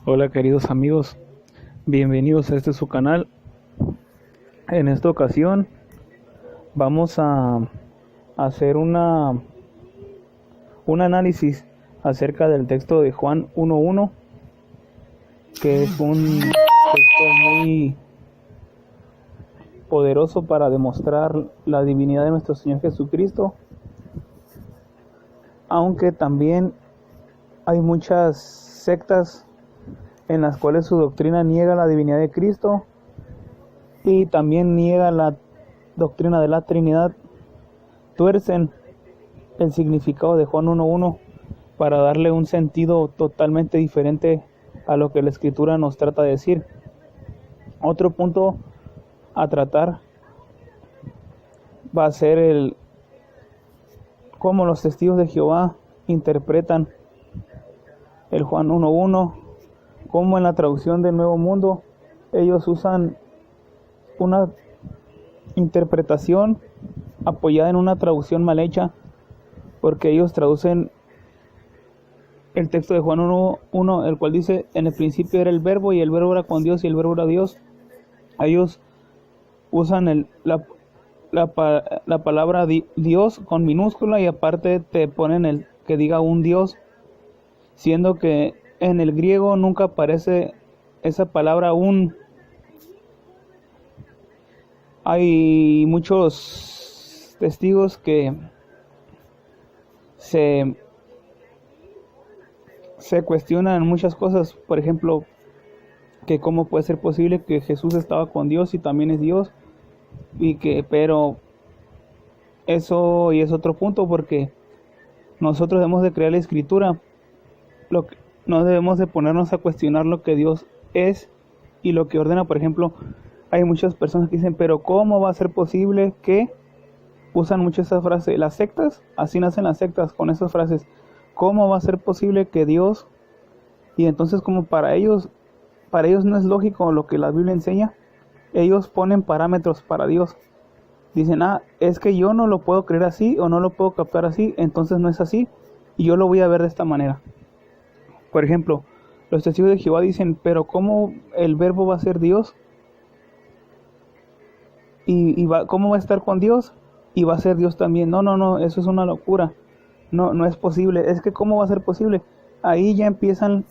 Hola queridos amigos, bienvenidos a este su canal. En esta ocasión vamos a hacer un análisis acerca del texto de Juan 1:1, que es un texto muy poderoso para demostrar la divinidad de nuestro Señor Jesucristo, aunque también hay muchas sectas en las cuales su doctrina niega la divinidad de Cristo y también niega la doctrina de la Trinidad. Tuercen el significado de Juan 1:1 para darle un sentido totalmente diferente a lo que la Escritura nos trata de decir. Otro punto a tratar va a ser el cómo los testigos de Jehová interpretan el Juan 1:1, cómo en la traducción del Nuevo Mundo ellos usan una interpretación apoyada en una traducción mal hecha, porque ellos traducen el texto de Juan 1:1, el cual dice: en el principio era el verbo, y el verbo era con Dios, y el verbo era Dios. Ellos usan la palabra Dios con minúscula, y aparte te ponen el que diga un Dios, siendo que en el griego nunca aparece esa palabra un. Hay muchos testigos que se cuestionan muchas cosas, por ejemplo, que cómo puede ser posible que Jesús estaba con Dios y también es Dios, pero eso y es otro punto, porque nosotros debemos de creer la Escritura, no debemos de ponernos a cuestionar lo que Dios es y lo que ordena. Por ejemplo, hay muchas personas que dicen: pero ¿cómo va a ser posible que? Usan mucho esa frase, las sectas, así nacen las sectas, con esas frases: ¿cómo va a ser posible que Dios? Y entonces, como para ellos no es lógico lo que la Biblia enseña, ellos ponen parámetros para Dios. Dicen: es que yo no lo puedo creer así, o no lo puedo captar así, entonces no es así, y yo lo voy a ver de esta manera. Por ejemplo, los testigos de Jehová dicen: pero ¿cómo el verbo va a ser Dios? ¿Cómo va a estar con Dios? Y va a ser Dios también. No, eso es una locura. No es posible. Es que ¿cómo va a ser posible? Ahí ya empiezan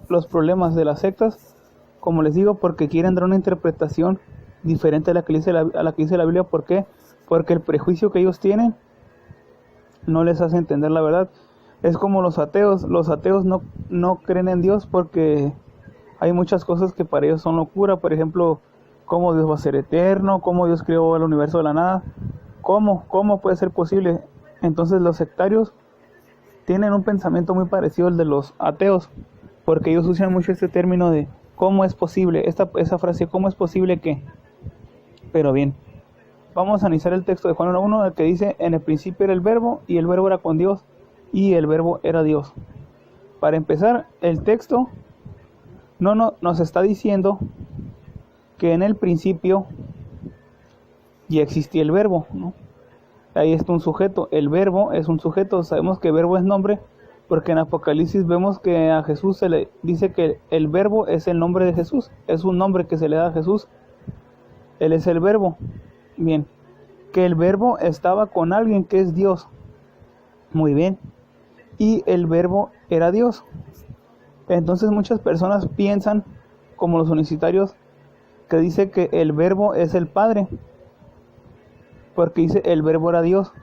los problemas de las sectas, como les digo, porque quieren dar una interpretación diferente a la que dice la Biblia. ¿Por qué? Porque el prejuicio que ellos tienen no les hace entender la verdad. Es como los ateos. Los ateos no creen en Dios porque hay muchas cosas que para ellos son locura. Por ejemplo, cómo Dios va a ser eterno, cómo Dios creó el universo de la nada. ¿Cómo puede ser posible? Entonces los sectarios tienen un pensamiento muy parecido al de los ateos, porque ellos usan mucho este término de ¿cómo es posible? Esa frase, ¿cómo es posible que? Pero bien, vamos a analizar el texto de Juan 1:1, el que dice: en el principio era el verbo, y el verbo era con Dios, y el verbo era Dios. Para empezar, el texto nos está diciendo que en el principio ya existía el verbo, ¿no? Ahí está un sujeto. El verbo es un sujeto. Sabemos que verbo es nombre, porque en Apocalipsis vemos que a Jesús se le dice que el verbo es el nombre de Jesús. Es un nombre que se le da a Jesús. Él es el verbo. Bien, que el verbo estaba con alguien que es Dios. Muy bien. Y el verbo era Dios. Entonces muchas personas piensan, como los unicitarios, que dice que el verbo es el Padre, porque dice el verbo era Dios.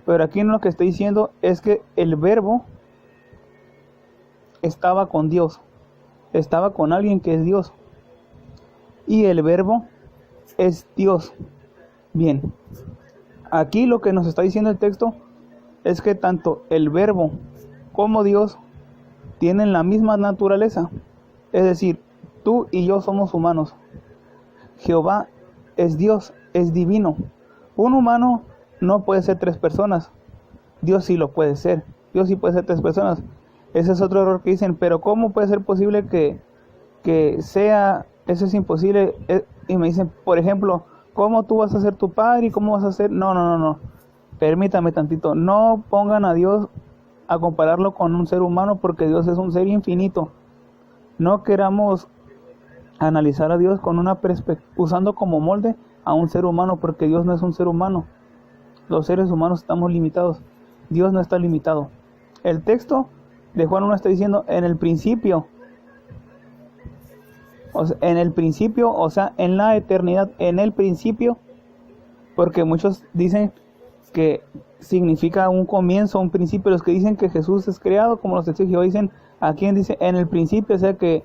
Pero aquí lo que está diciendo es que el verbo estaba con Dios, estaba con alguien que es Dios, y el verbo es Dios. Bien, aquí lo que nos está diciendo el texto es que tanto el verbo como Dios tienen la misma naturaleza. Es decir, tú y yo somos humanos. Jehová es Dios, es divino. Un humano no puede ser tres personas. Dios sí lo puede ser. Dios sí puede ser tres personas. Ese es otro error que dicen: pero ¿cómo puede ser posible que sea? Eso es imposible. Y me dicen, por ejemplo, ¿cómo tú vas a ser tu padre y cómo vas a ser? No. Permítame tantito. No pongan a Dios a compararlo con un ser humano, porque Dios es un ser infinito. no queramos analizar a Dios con una usando como molde a un ser humano, porque Dios no es un ser humano. Los seres humanos estamos limitados. Dios no está limitado. El texto de Juan 1 está diciendo en el principio. O sea, en el principio, o sea, en la eternidad, en el principio, porque muchos dicen que significa un comienzo, un principio. Los que dicen que Jesús es creado, como los testigos de Jehová dicen, aquí dice en el principio, o sea que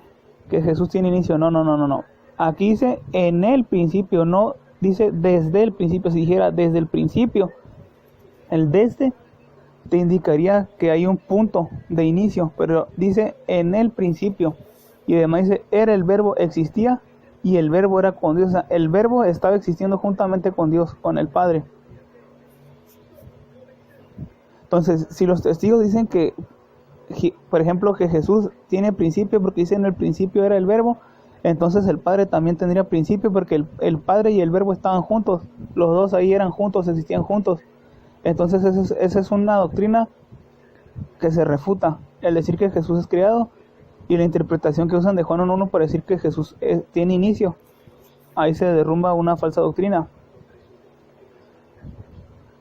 Jesús tiene inicio. No. Aquí dice en el principio, no dice desde el principio. Si dijera desde el principio, el desde te indicaría que hay un punto de inicio, pero dice en el principio. Y además dice, era el verbo, existía, y el verbo era con Dios. O sea, el verbo estaba existiendo juntamente con Dios, con el Padre. Entonces, si los testigos dicen que, por ejemplo, que Jesús tiene principio, porque dice en el principio era el verbo, entonces el Padre también tendría principio, porque el Padre y el verbo estaban juntos. Los dos ahí eran juntos, existían juntos. Entonces, esa es una doctrina que se refuta. El decir que Jesús es creado, y la interpretación que usan de Juan 1:1 para decir que Jesús tiene inicio. Ahí se derrumba una falsa doctrina.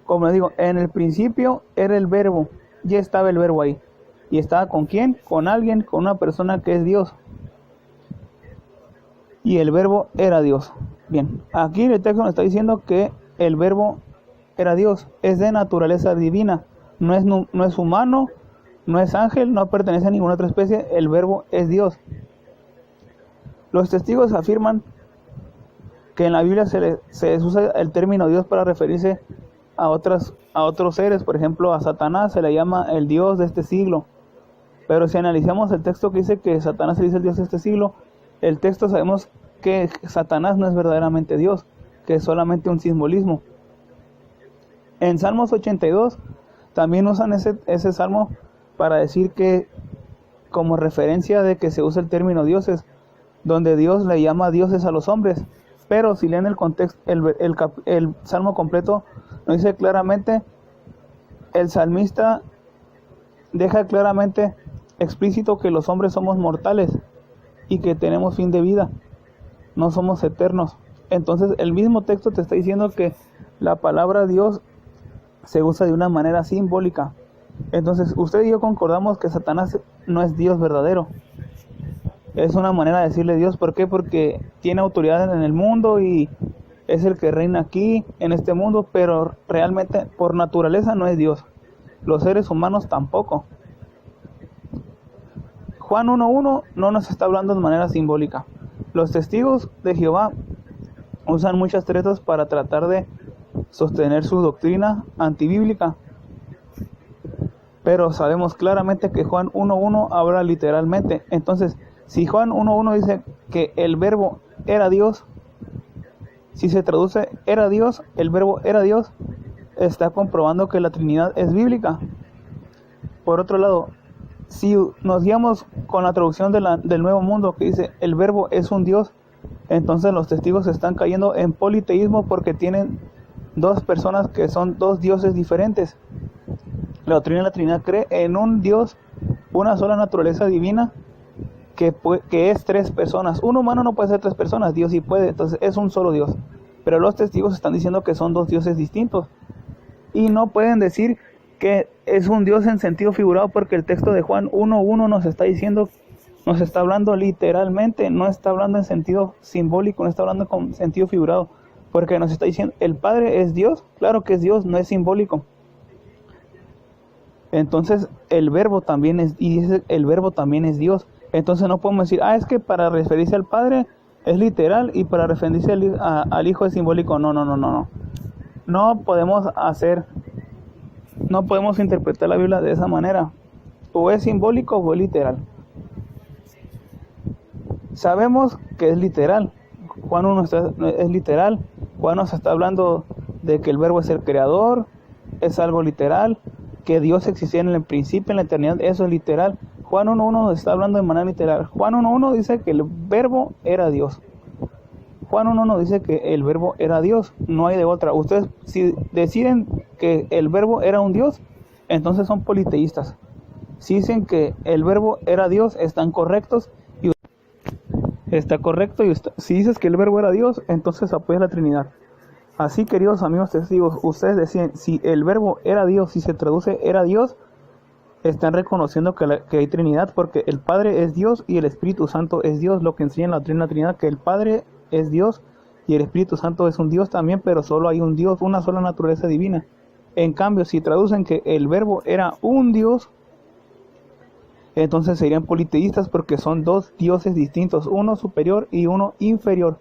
Como les digo, en el principio era el verbo, ya estaba el verbo ahí. ¿Y estaba con quién? Con alguien, con una persona que es Dios. Y el verbo era Dios. Bien, aquí el texto nos está diciendo que el verbo era Dios, es de naturaleza divina, no es humano, no es ángel, no pertenece a ninguna otra especie, el verbo es Dios. Los testigos afirman que en la Biblia se usa el término Dios para referirse a otros seres. Por ejemplo, a Satanás se le llama el Dios de este siglo. Pero si analizamos el texto que dice que Satanás se dice el Dios de este siglo, el texto sabemos que Satanás no es verdaderamente Dios, que es solamente un simbolismo. En Salmos 82 también usan ese salmo para decir que, como referencia de que se usa el término dioses, donde Dios le llama dioses a los hombres. Pero si leen el contexto, el salmo completo, nos dice claramente, el salmista deja claramente explícito que los hombres somos mortales y que tenemos fin de vida, no somos eternos. Entonces el mismo texto te está diciendo que la palabra Dios se usa de una manera simbólica. Entonces usted y yo concordamos que Satanás no es Dios verdadero. Es una manera de decirle Dios. ¿Por qué? Porque tiene autoridad en el mundo y es el que reina aquí, en este mundo, pero realmente por naturaleza no es Dios. Los seres humanos tampoco. Juan 1:1 no nos está hablando de manera simbólica. Los testigos de Jehová usan muchas tretas para tratar de sostener su doctrina antibíblica. Pero sabemos claramente que Juan 1:1 habla literalmente. Entonces, si Juan 1:1 dice que el verbo era Dios, si se traduce era Dios, el verbo era Dios, está comprobando que la Trinidad es bíblica. Por otro lado, si nos guiamos con la traducción del Nuevo Mundo que dice el verbo es un Dios, entonces los testigos están cayendo en politeísmo porque tienen dos personas que son dos dioses diferentes. La doctrina de la Trinidad cree en un Dios, una sola naturaleza divina, que es tres personas. Un humano no puede ser tres personas, Dios sí puede, entonces es un solo Dios. Pero los testigos están diciendo que son dos dioses distintos. Y no pueden decir que es un Dios en sentido figurado, porque el texto de Juan 1:1 nos está diciendo, nos está hablando literalmente, no está hablando en sentido simbólico, no está hablando con sentido figurado, porque nos está diciendo, el Padre es Dios, claro que es Dios, no es simbólico. Entonces el verbo también es, y dice, el verbo también es Dios. Entonces no podemos decir, es que para referirse al Padre es literal y para referirse al Hijo es simbólico. No. No podemos interpretar la Biblia de esa manera. O es simbólico o es literal. Sabemos que es literal. Juan 1 es literal. Juan nos está hablando de que el verbo es el creador, es algo literal, que Dios existía en el principio, en la eternidad, eso es literal. Juan 1:1 está hablando de manera literal. Juan 1:1 dice que el verbo era Dios. Juan 1:1 dice que el verbo era Dios, no hay de otra. Ustedes, si deciden que el verbo era un Dios, entonces son politeístas. Si dicen que el verbo era Dios, están correctos. Y Está correcto. Si dices que el verbo era Dios, entonces apoyas la Trinidad. Así, queridos amigos testigos, ustedes decían, si el verbo era Dios, si se traduce era Dios, están reconociendo que hay Trinidad, porque el Padre es Dios y el Espíritu Santo es Dios, lo que enseña la Trinidad, que el Padre es Dios y el Espíritu Santo es un Dios también, pero solo hay un Dios, una sola naturaleza divina. En cambio, si traducen que el verbo era un Dios, entonces serían politeístas, porque son dos dioses distintos, uno superior y uno inferior.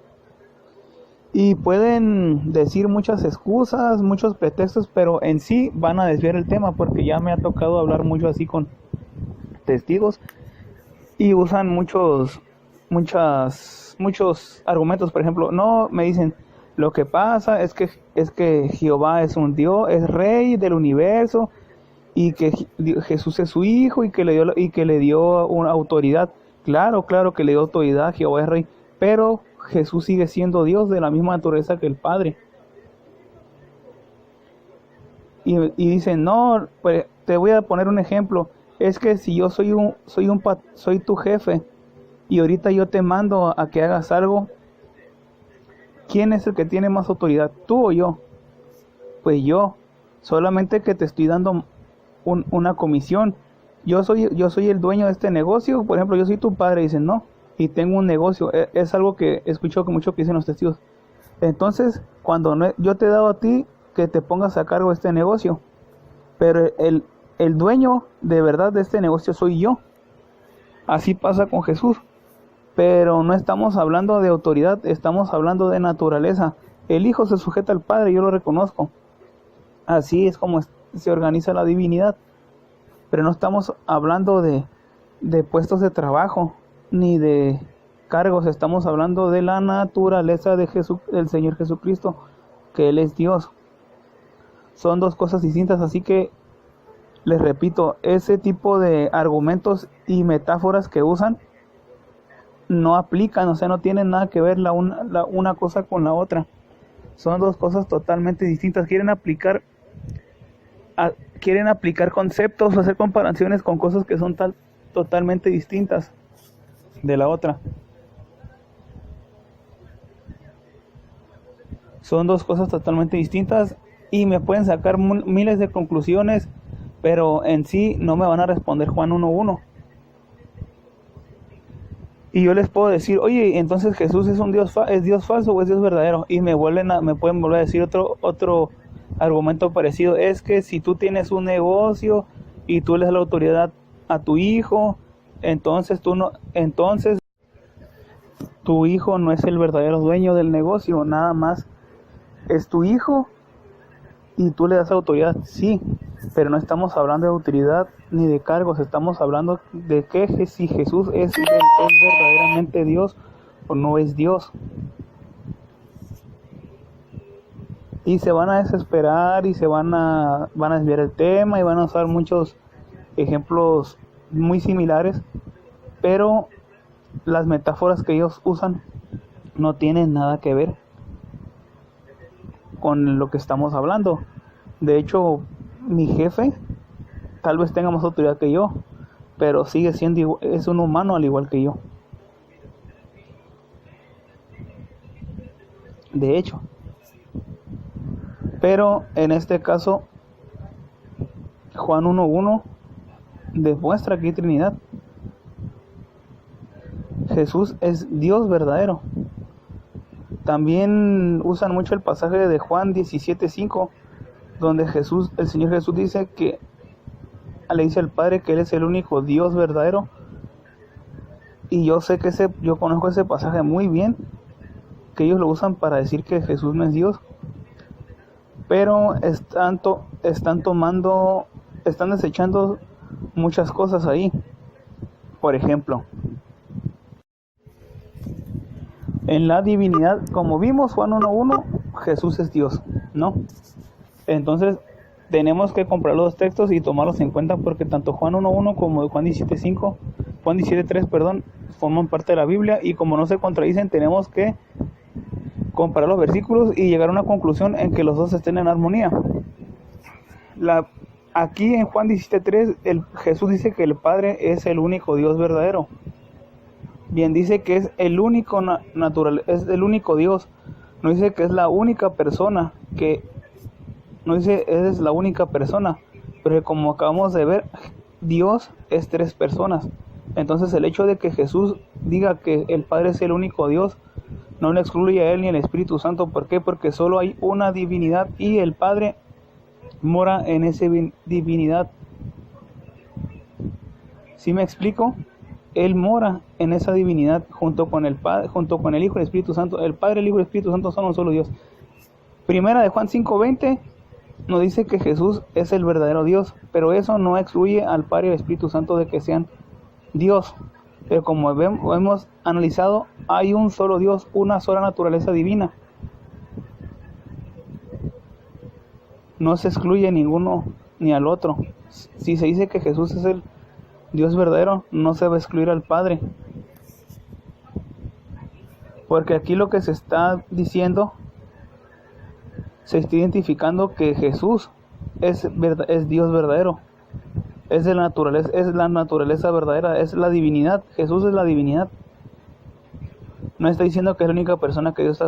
Y pueden decir muchas excusas, muchos pretextos, pero en sí van a desviar el tema, porque ya me ha tocado hablar mucho así con testigos y usan muchos argumentos. Por ejemplo, no, me dicen, lo que pasa es que Jehová es un Dios, es rey del universo, y que Jesús es su hijo, y que le dio una autoridad. Claro que le dio autoridad, Jehová es rey, pero Jesús sigue siendo Dios de la misma naturaleza que el Padre. Y dicen, no, pues te voy a poner un ejemplo. Es que si yo soy tu jefe y ahorita yo te mando a que hagas algo, ¿quién es el que tiene más autoridad, tú o yo? Pues yo, solamente que te estoy dando una comisión. Yo soy el dueño de este negocio, por ejemplo, yo soy tu padre, dicen, no, y tengo un negocio. Es algo que he escuchado mucho que dicen los testigos. Entonces, cuando yo te he dado a ti que te pongas a cargo de este negocio, pero el dueño de verdad de este negocio soy yo. Así pasa con Jesús, pero no estamos hablando de autoridad, estamos hablando de naturaleza. El Hijo se sujeta al Padre, yo lo reconozco. Así es como se organiza la divinidad, pero no estamos hablando de puestos de trabajo ni de cargos, estamos hablando de la naturaleza de del Señor Jesucristo, que Él es Dios. Son dos cosas distintas, así que les repito, ese tipo de argumentos y metáforas que usan no aplican, o sea, no tienen nada que ver una cosa con la otra. Son dos cosas totalmente distintas. Quieren aplicar conceptos o hacer comparaciones con cosas que son totalmente distintas de la otra. Son dos cosas totalmente distintas y me pueden sacar miles de conclusiones, pero en sí no me van a responder Juan 1:1. Y yo les puedo decir, oye, entonces Jesús es ¿es Dios falso o es Dios verdadero? Y me pueden volver a decir otro argumento parecido. Es que si tú tienes un negocio y tú le das la autoridad a tu hijo, entonces tu hijo no es el verdadero dueño del negocio, nada más es tu hijo y tú le das autoridad. Sí, pero no estamos hablando de autoridad ni de cargos, estamos hablando de que si Jesús es verdaderamente Dios o no es Dios. Y se van a desesperar y se van a desviar el tema y van a usar muchos ejemplos muy similares, pero las metáforas que ellos usan no tienen nada que ver con lo que estamos hablando. De hecho, mi jefe tal vez tenga más autoridad que yo, pero sigue siendo es un humano al igual que yo. De hecho, pero en este caso Juan 1:1 demuestra que hay Trinidad. Jesús es Dios verdadero. También usan mucho el pasaje de Juan 17:5, donde el Señor Jesús dice que le dice al Padre que Él es el único Dios verdadero. Y yo conozco ese pasaje muy bien, que ellos lo usan para decir que Jesús no es Dios. Pero están desechando muchas cosas ahí. Por ejemplo, en la divinidad, como vimos Juan 1:1, Jesús es Dios, ¿no? Entonces tenemos que comprar los textos y tomarlos en cuenta, porque tanto Juan 1:1 como Juan 17:3, forman parte de la Biblia, y como no se contradicen, tenemos que comparar los versículos y llegar a una conclusión en que los dos estén en armonía. Aquí en Juan 17:3 Jesús dice que el Padre es el único Dios verdadero. Bien, dice que es el único natural, es el único Dios. No dice que es la única persona, no dice es la única persona, pero como acabamos de ver, Dios es tres personas. Entonces el hecho de que Jesús diga que el Padre es el único Dios, no le excluye a Él ni al Espíritu Santo. ¿Por qué? Porque solo hay una divinidad y el Padre mora en esa divinidad. ¿Sí me explico? Él mora en esa divinidad junto con el Padre, junto con el Hijo y el Espíritu Santo. El Padre, el Hijo y el Espíritu Santo son un solo Dios. Primera de Juan 5:20 nos dice que Jesús es el verdadero Dios, pero eso no excluye al Padre y al Espíritu Santo de que sean Dios. Pero como hemos analizado, hay un solo Dios, una sola naturaleza divina. No se excluye ninguno ni al otro. Si se dice que Jesús es el Dios verdadero, no se va a excluir al Padre. Porque aquí lo que se está diciendo, se está identificando que Jesús es Dios verdadero. Es la naturaleza verdadera, es la divinidad. Jesús es la divinidad. No está diciendo que es la única persona que Dios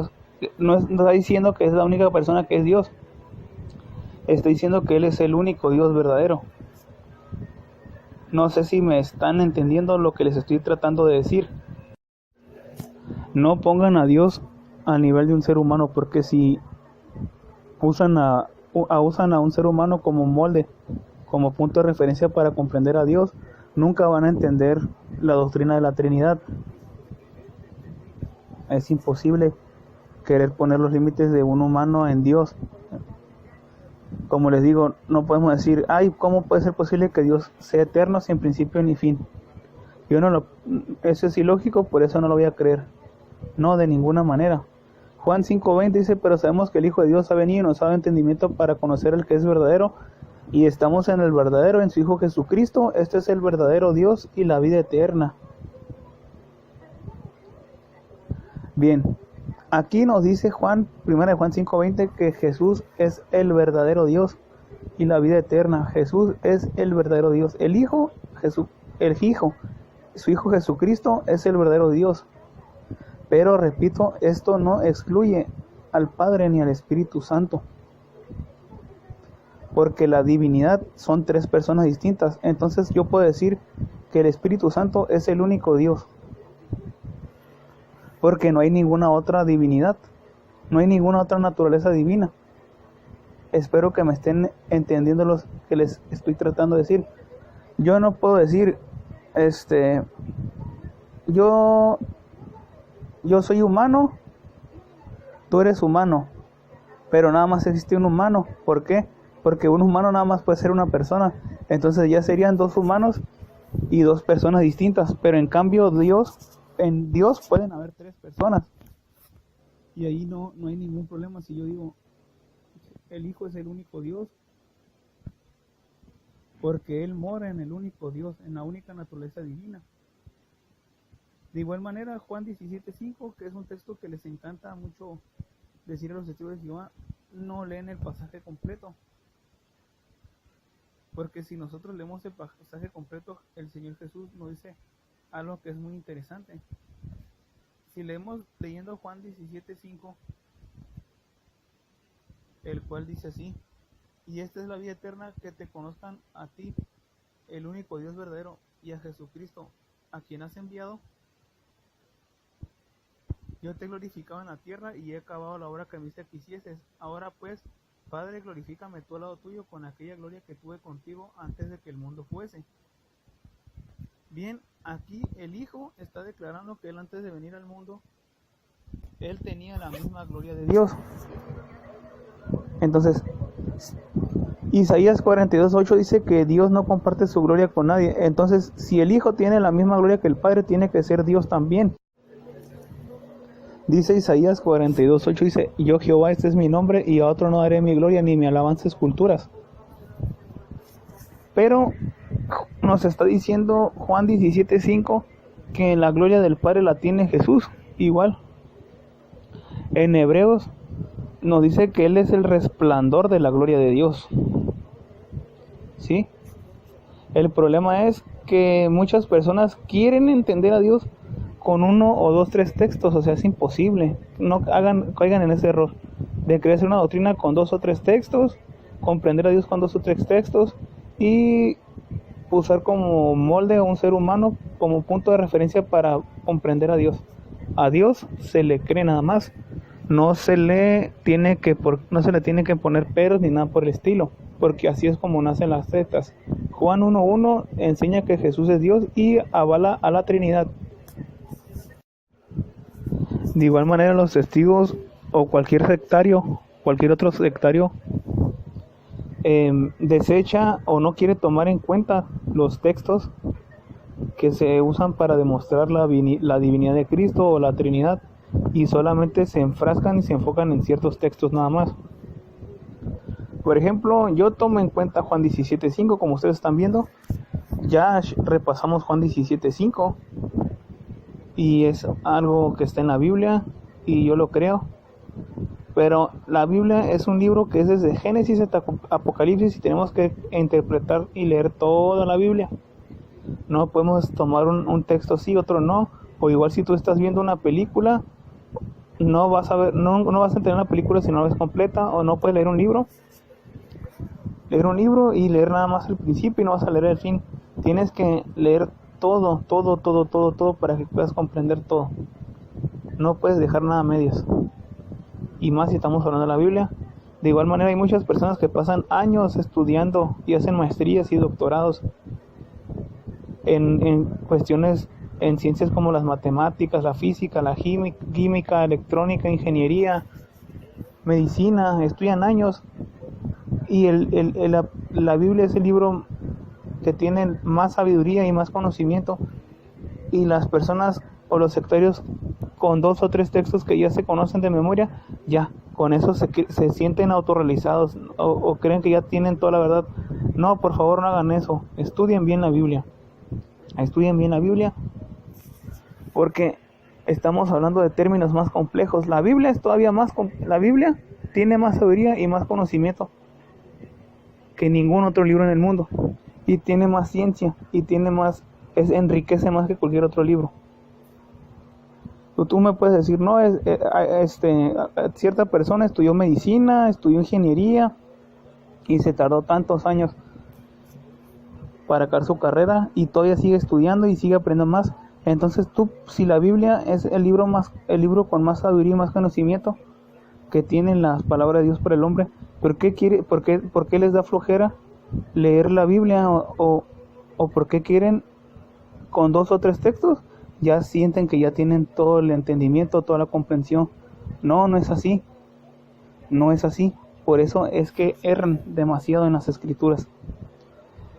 no está diciendo que es la única persona que es Dios. Está diciendo que Él es el único Dios verdadero. No sé si me están entendiendo lo que les estoy tratando de decir. No pongan a Dios a nivel de un ser humano, porque si usan a un ser humano como molde, como punto de referencia para comprender a Dios, nunca van a entender la doctrina de la Trinidad. Es imposible querer poner los límites de un humano en Dios. Como les digo, no podemos decir, ¿cómo puede ser posible que Dios sea eterno sin principio ni fin? Eso es ilógico, por eso no lo voy a creer. No, de ninguna manera. Juan 5:20 dice, pero sabemos que el Hijo de Dios ha venido y nos ha dado entendimiento para conocer el que es verdadero, y estamos en el verdadero, en su Hijo Jesucristo. Este es el verdadero Dios y la vida eterna. Bien, aquí nos dice Juan, 1 Juan 5:20, que Jesús es el verdadero Dios y la vida eterna. Jesús es el verdadero Dios. El Hijo, su Hijo Jesucristo es el verdadero Dios. Pero repito, esto no excluye al Padre ni al Espíritu Santo, porque la divinidad son tres personas distintas. Entonces yo puedo decir que el Espíritu Santo es el único Dios, porque no hay ninguna otra divinidad, no hay ninguna otra naturaleza divina. Espero que me estén entendiendo lo que les estoy tratando de decir. Yo no puedo decir, yo soy humano, tú eres humano, pero nada más existe un humano. ¿Por qué? Porque un humano nada más puede ser una persona. Entonces ya serían dos humanos y dos personas distintas. Pero en cambio en Dios pueden haber tres personas. Y ahí no hay ningún problema si yo digo, el Hijo es el único Dios, porque Él mora en el único Dios, en la única naturaleza divina. De igual manera, Juan 17:5, que es un texto que les encanta mucho decir a los testigos de Jehová, no leen el pasaje completo. Porque si nosotros leemos el pasaje completo, el Señor Jesús nos dice algo que es muy interesante. Si leemos leyendo Juan 17:5, el cual dice así: y esta es la vida eterna, que te conozcan a ti, el único Dios verdadero, y a Jesucristo, a quien has enviado. Yo te he glorificado en la tierra y he acabado la obra que me diste que hicieses. Ahora pues, Padre, glorifícame tú al lado tuyo con aquella gloria que tuve contigo antes de que el mundo fuese. Bien, aquí el Hijo está declarando que Él, antes de venir al mundo, Él tenía la misma gloria de Dios. Entonces, Isaías 42:8 dice que Dios no comparte su gloria con nadie. Entonces, si el Hijo tiene la misma gloria que el Padre, tiene que ser Dios también. Dice Isaías 42:8, dice, yo Jehová, este es mi nombre, y a otro no daré mi gloria ni mi alabanza esculturas. Pero nos está diciendo Juan 17:5 que la gloria del Padre la tiene Jesús. Igual, en Hebreos nos dice que Él es el resplandor de la gloria de Dios. ¿Sí? El problema es que muchas personas quieren entender a Dios con uno o dos, tres textos, o sea, es imposible. No caigan en ese error de querer hacer una doctrina con dos o tres textos, comprender a Dios con dos o tres textos y usar como molde a un ser humano como punto de referencia para comprender a Dios. A Dios se le cree nada más. No se le tiene que poner peros ni nada por el estilo, porque así es como nacen las sectas. Juan 1:1 enseña que Jesús es Dios y avala a la Trinidad. De igual manera, los testigos o cualquier otro sectario desecha o no quiere tomar en cuenta los textos que se usan para demostrar la divinidad de Cristo o la Trinidad, y solamente se enfrascan y se enfocan en ciertos textos nada más. Por ejemplo, yo tomo en cuenta Juan 17:5, como ustedes están viendo. Ya repasamos Juan 17:5 y es algo que está en la Biblia y yo lo creo. Pero la Biblia es un libro que es desde Génesis hasta Apocalipsis y tenemos que interpretar y leer toda la Biblia. No podemos tomar un texto sí, otro no. O igual si tú estás viendo una película, no vas a entender la película si no la ves completa, o no puedes leer un libro. Leer un libro y leer nada más el principio y no vas a leer el fin. Tienes que leer todo para que puedas comprender todo. No puedes dejar nada a medias. Y más si estamos hablando de la Biblia. De igual manera hay muchas personas que pasan años estudiando y hacen maestrías y doctorados en cuestiones, en ciencias como las matemáticas, la física, la química, electrónica, ingeniería, medicina. Estudian años y la Biblia es el libro que tiene más sabiduría y más conocimiento, y las personas o los sectarios con dos o tres textos que ya se conocen de memoria, ya con eso se sienten autorrealizados o creen que ya tienen toda la verdad. No, por favor, no hagan eso. Estudien bien la Biblia, porque estamos hablando de términos más complejos. La Biblia es todavía más la Biblia tiene más sabiduría y más conocimiento que ningún otro libro en el mundo, y tiene más ciencia y enriquece más que cualquier otro libro. Tú me puedes decir, no, cierta persona estudió medicina, estudió ingeniería y se tardó tantos años para acabar su carrera y todavía sigue estudiando y sigue aprendiendo más. Entonces si la Biblia es el libro con más sabiduría y más conocimiento que tienen las palabras de Dios para el hombre, ¿por qué les da flojera leer la Biblia o por qué quieren con dos o tres textos? Ya sienten que ya tienen todo el entendimiento, toda la comprensión. No es así. Por eso es que erran demasiado en las escrituras.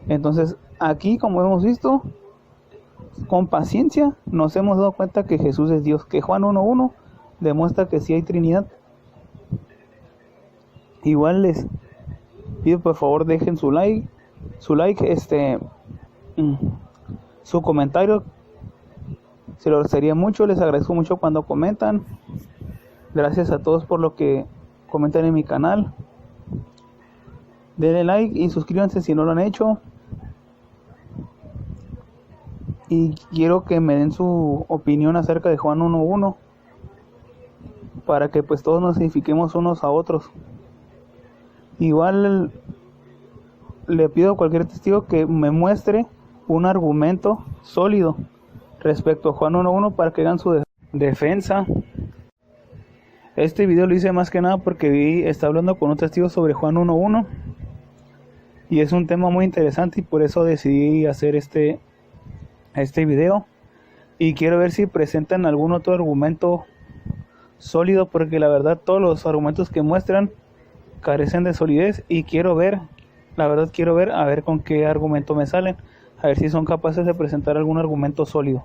Entonces, aquí, como hemos visto, con paciencia nos hemos dado cuenta que Jesús es Dios, que Juan 1:1 demuestra que sí hay Trinidad. Igual les pido por favor dejen su like, su comentario. Se lo agradecería mucho, les agradezco mucho cuando comentan. Gracias a todos por lo que comentan en mi canal. Denle like y suscríbanse si no lo han hecho. Y quiero que me den su opinión acerca de Juan 1:1 para que pues todos nos edifiquemos unos a otros. Igual le pido a cualquier testigo que me muestre un argumento sólido respecto a Juan 1:1 para que hagan su defensa. Este video lo hice más que nada porque está hablando con un testigo sobre Juan 1:1 y es un tema muy interesante y por eso decidí hacer este video, y quiero ver si presentan algún otro argumento sólido, porque la verdad todos los argumentos que muestran carecen de solidez y quiero ver a ver con qué argumento me salen, a ver si son capaces de presentar algún argumento sólido.